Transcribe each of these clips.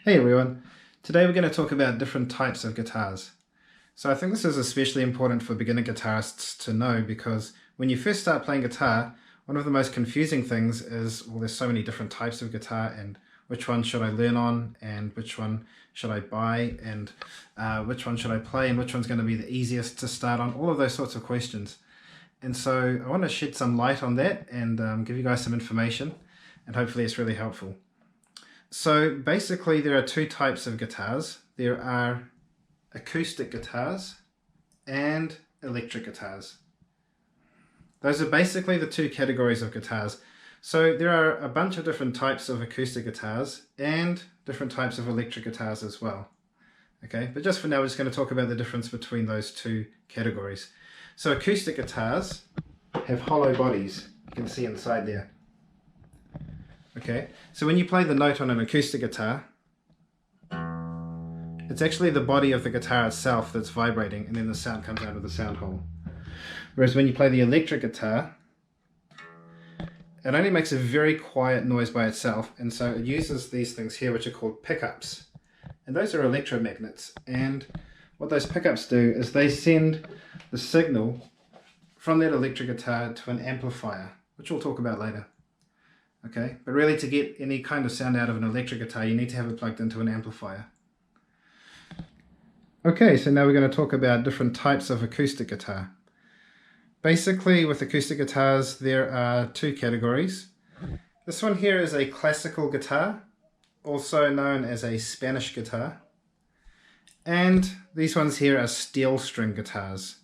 Hey everyone, today we're going to talk about different types of guitars. So I think this is especially important for beginner guitarists to know because when you first start playing guitar, one of the most confusing things is, well, there's so many different types of guitar and which one should I learn on and which one should I buy and which one should I play and which one's going to be the easiest to start on, all of those sorts of questions. And so I want to shed some light on that and give you guys some information, and hopefully it's really helpful. So basically there are two types of guitars. There are acoustic guitars and electric guitars. Those are basically the two categories of guitars. So there are a bunch of different types of acoustic guitars and different types of electric guitars as well. Okay, but just for now we're just going to talk about the difference between those two categories. So acoustic guitars have hollow bodies. You can see inside there. Okay, so when you play the note on an acoustic guitar, it's actually the body of the guitar itself that's vibrating, and then the sound comes out of the sound hole. Whereas when you play the electric guitar, it only makes a very quiet noise by itself, and so it uses these things here which are called pickups. And those are electromagnets, and what those pickups do is they send the signal from that electric guitar to an amplifier, which we'll talk about later. Okay, but really to get any kind of sound out of an electric guitar, you need to have it plugged into an amplifier. Okay, so now we're going to talk about different types of acoustic guitar. Basically, with acoustic guitars, there are two categories. This one here is a classical guitar, also known as a Spanish guitar. And these ones here are steel string guitars.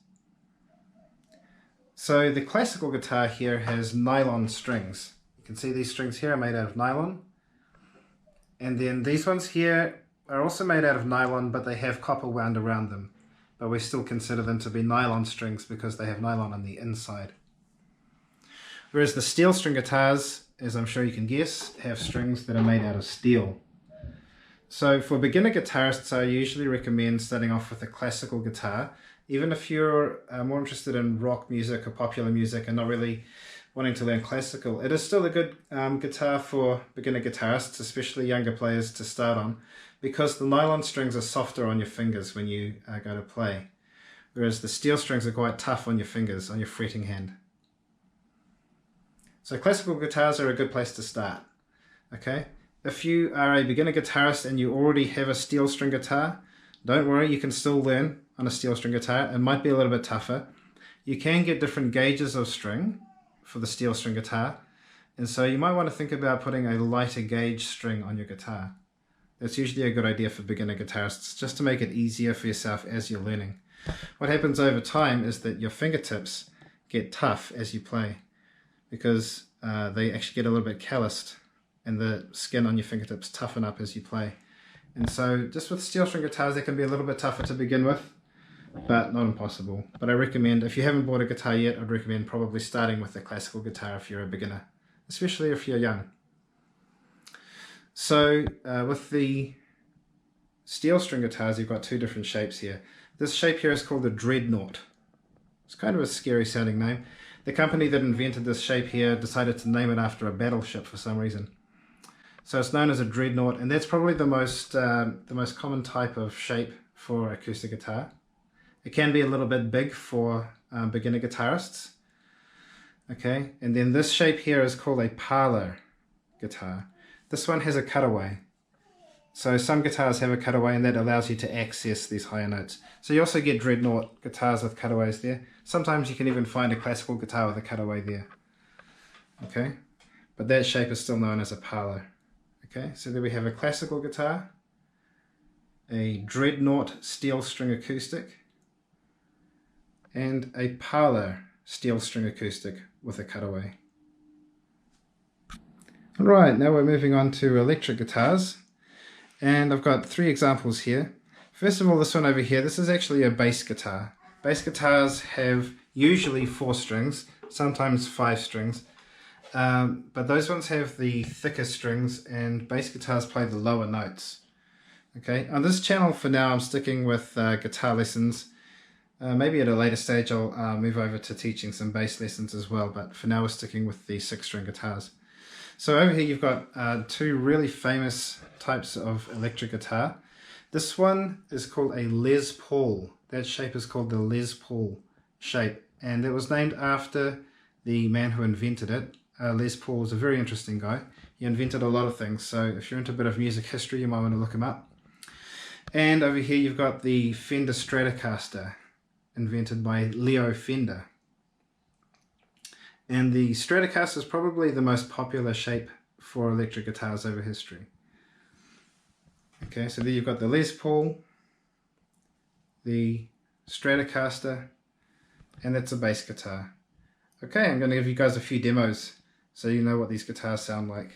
So the classical guitar here has nylon strings. You can see these strings here are made out of nylon, and then these ones here are also made out of nylon, but they have copper wound around them, but we still consider them to be nylon strings because they have nylon on the inside. Whereas the steel string guitars, as I'm sure you can guess, have strings that are made out of steel. So for beginner guitarists, I usually recommend starting off with a classical guitar, even if you're more interested in rock music or popular music and not really wanting to learn classical. It is still a good guitar for beginner guitarists, especially younger players, to start on, because the nylon strings are softer on your fingers when you go to play, whereas the steel strings are quite tough on your fingers, on your fretting hand. So classical guitars are a good place to start. Okay, if you are a beginner guitarist and you already have a steel string guitar, don't worry, you can still learn on a steel string guitar. It might be a little bit tougher. You can get different gauges of string for the steel string guitar, and so you might want to think about putting a lighter gauge string on your guitar. That's usually a good idea for beginner guitarists, just to make it easier for yourself as you're learning. What happens over time is that your fingertips get tough as you play, because they actually get a little bit calloused and the skin on your fingertips toughen up as you play. And so just with steel string guitars, they can be a little bit tougher to begin with, but not impossible. But I recommend, if you haven't bought a guitar yet, I'd recommend probably starting with a classical guitar if you're a beginner, especially if you're young. So with the steel string guitars, you've got two different shapes here. This shape here is called a dreadnought. It's kind of a scary sounding name. The company that invented this shape here decided to name it after a battleship for some reason. So it's known as a dreadnought, and that's probably the most common type of shape for acoustic guitar. It can be a little bit big for beginner guitarists. Okay, and then this shape here is called a parlor guitar. This one has a cutaway. So some guitars have a cutaway, and that allows you to access these higher notes. So you also get dreadnought guitars with cutaways there. Sometimes you can even find a classical guitar with a cutaway there. Okay, but that shape is still known as a parlor. Okay, so there we have a classical guitar, a dreadnought steel string acoustic, and a parlor steel string acoustic with a cutaway. Alright, now we're moving on to electric guitars, and I've got three examples here. First of all, this one over here, this is actually a bass guitar. Bass guitars have usually 4 strings, sometimes 5 strings, but those ones have the thicker strings, and bass guitars play the lower notes. Okay, on this channel for now I'm sticking with guitar lessons. Maybe at a later stage I'll move over to teaching some bass lessons as well, but for now we're sticking with the 6-string guitars. So over here you've got two really famous types of electric guitar. This one is called a Les Paul. That shape is called the Les Paul shape, and it was named after the man who invented it. Les Paul was a very interesting guy. He invented a lot of things, so if you're into a bit of music history you might want to look him up. And over here you've got the Fender Stratocaster, invented by Leo Fender. And the Stratocaster is probably the most popular shape for electric guitars over history. Okay, so there you've got the Les Paul, the Stratocaster, and that's a bass guitar. Okay, I'm going to give you guys a few demos so you know what these guitars sound like.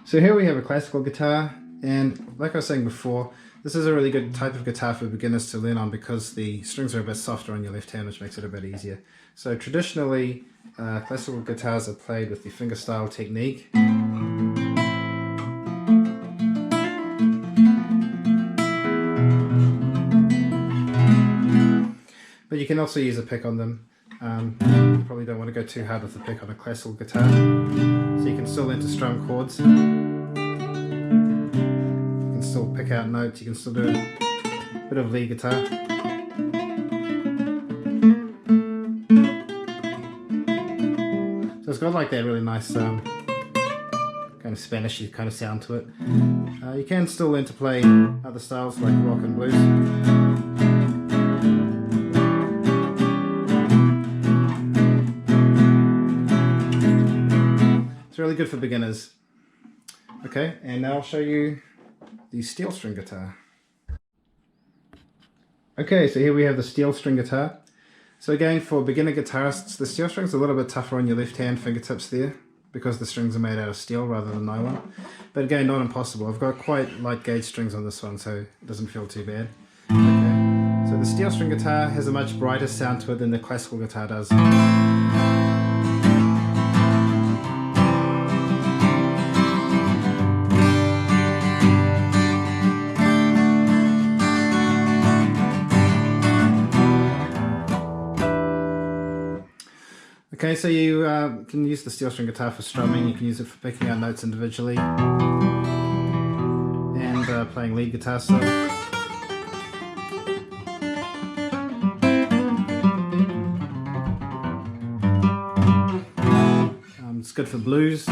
So here we have a classical guitar, and like I was saying before, this is a really good type of guitar for beginners to learn on because the strings are a bit softer on your left hand, which makes it a bit easier. So traditionally, classical guitars are played with the fingerstyle technique. But you can also use a pick on them. You probably don't want to go too hard with the pick on a classical guitar. So you can still learn to strum chords. Still pick out notes, you can still do a bit of lead guitar. So it's got like that really nice kind of Spanishy kind of sound to it. You can still learn to play other styles like rock and blues. It's really good for beginners. Okay, and now I'll show you the steel string guitar. Okay, so here we have the steel string guitar. So again, for beginner guitarists, the steel string's a little bit tougher on your left hand fingertips there because the strings are made out of steel rather than nylon. But again, not impossible. I've got quite light gauge strings on this one, so it doesn't feel too bad. Okay, so the steel string guitar has a much brighter sound to it than the classical guitar does. Okay, so you can use the steel string guitar for strumming, you can use it for picking out notes individually, and playing lead guitar stuff. It's good for blues.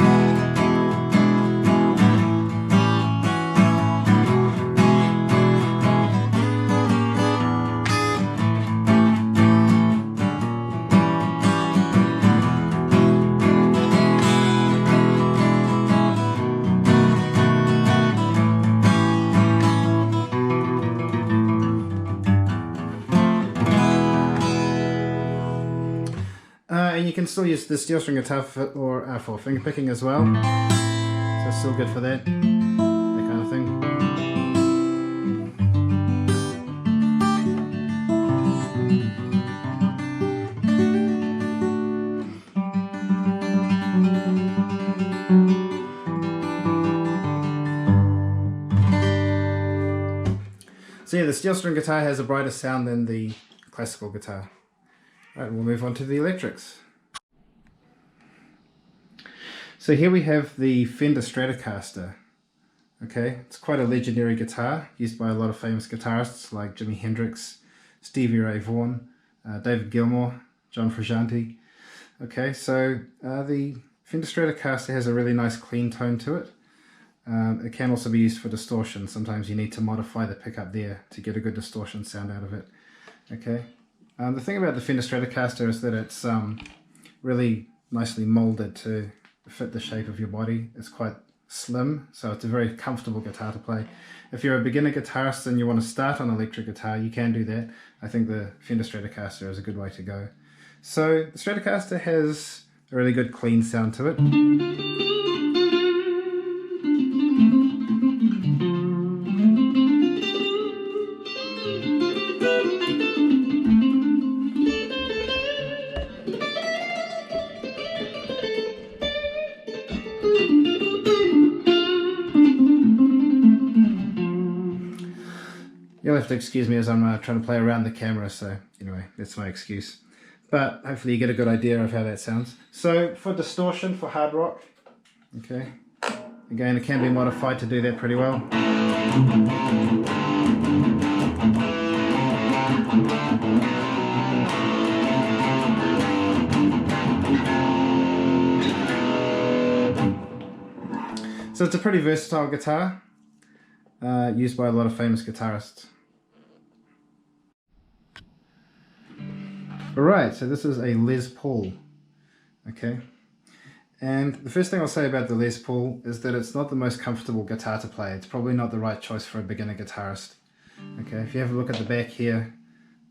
And you can still use the steel string guitar for finger picking as well, so it's still good for that kind of thing. So yeah, the steel string guitar has a brighter sound than the classical guitar. Alright, we'll move on to the electrics. So here we have the Fender Stratocaster. Okay, it's quite a legendary guitar used by a lot of famous guitarists like Jimi Hendrix, Stevie Ray Vaughan, David Gilmour, John Frusciante. Okay, so the Fender Stratocaster has a really nice clean tone to it. It can also be used for distortion. Sometimes you need to modify the pickup there to get a good distortion sound out of it. Okay. The thing about the Fender Stratocaster is that it's really nicely molded to fit the shape of your body. It's quite slim, so it's a very comfortable guitar to play. If you're a beginner guitarist and you want to start on electric guitar, you can do that. I think the Fender Stratocaster is a good way to go. So the Stratocaster has a really good clean sound to it. You'll have to excuse me as I'm trying to play around the camera, so anyway, that's my excuse. but hopefully you get a good idea of how that sounds. So for distortion, for hard rock, okay, again it can be modified to do that pretty well. So it's a pretty versatile guitar, used by a lot of famous guitarists. Alright, so this is a Les Paul, okay, and the first thing I'll say about the Les Paul is that it's not the most comfortable guitar to play. It's probably not the right choice for a beginner guitarist. Okay, if you have a look at the back here,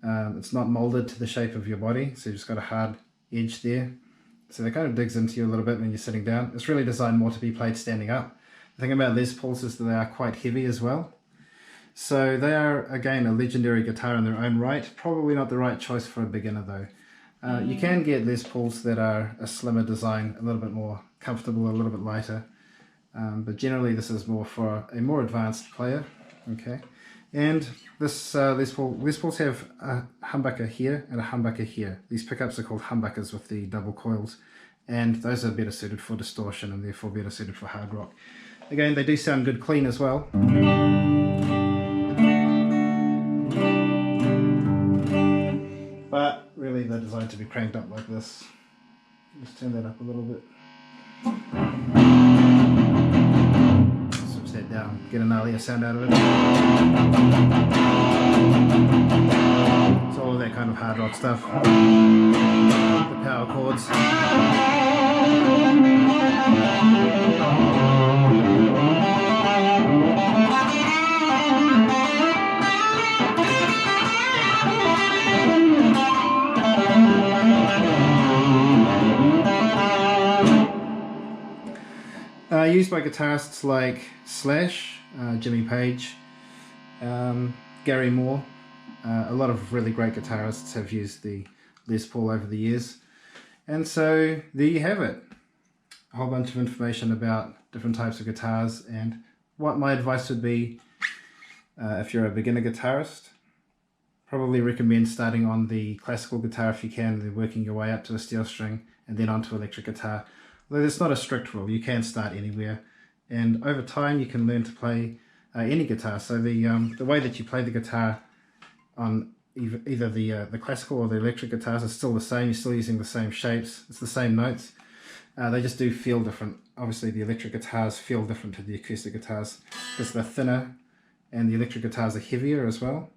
it's not molded to the shape of your body, so you've just got a hard edge there. So that kind of digs into you a little bit when you're sitting down. It's really designed more to be played standing up. The thing about Les Pauls is that they are quite heavy as well. So they are, again, a legendary guitar in their own right. Probably not the right choice for a beginner though. You can get Les Pauls that are a slimmer design, a little bit more comfortable, a little bit lighter. But generally this is more for a more advanced player. Okay, and this Les Pauls have a humbucker here and a humbucker here. These pickups are called humbuckers with the double coils, and those are better suited for distortion and therefore better suited for hard rock. Again, they do sound good clean as well. But really they're designed to be cranked up like this. Just turn that up a little bit. Switch that down, get an gnarlier sound out of it. It's all of that kind of hard rock stuff. The power chords. Used by guitarists like Slash, Jimmy Page, Gary Moore. A lot of really great guitarists have used the Les Paul over the years. And so there you have it. A whole bunch of information about different types of guitars and what my advice would be if you're a beginner guitarist. Probably recommend starting on the classical guitar if you can, then working your way up to a steel string and then onto electric guitar. Although it's not a strict rule, you can start anywhere, and over time you can learn to play any guitar. So the way that you play the guitar on either the classical or the electric guitars is still the same. You're still using the same shapes, it's the same notes. They just do feel different. Obviously the electric guitars feel different to the acoustic guitars because they're thinner and the electric guitars are heavier as well.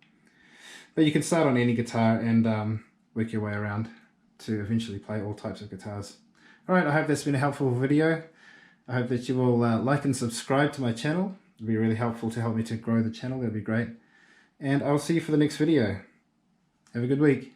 But you can start on any guitar and work your way around to eventually play all types of guitars. Alright, I hope that's been a helpful video. I hope that you will like and subscribe to my channel. It would be really helpful to help me to grow the channel. That would be great. And I'll see you for the next video. Have a good week.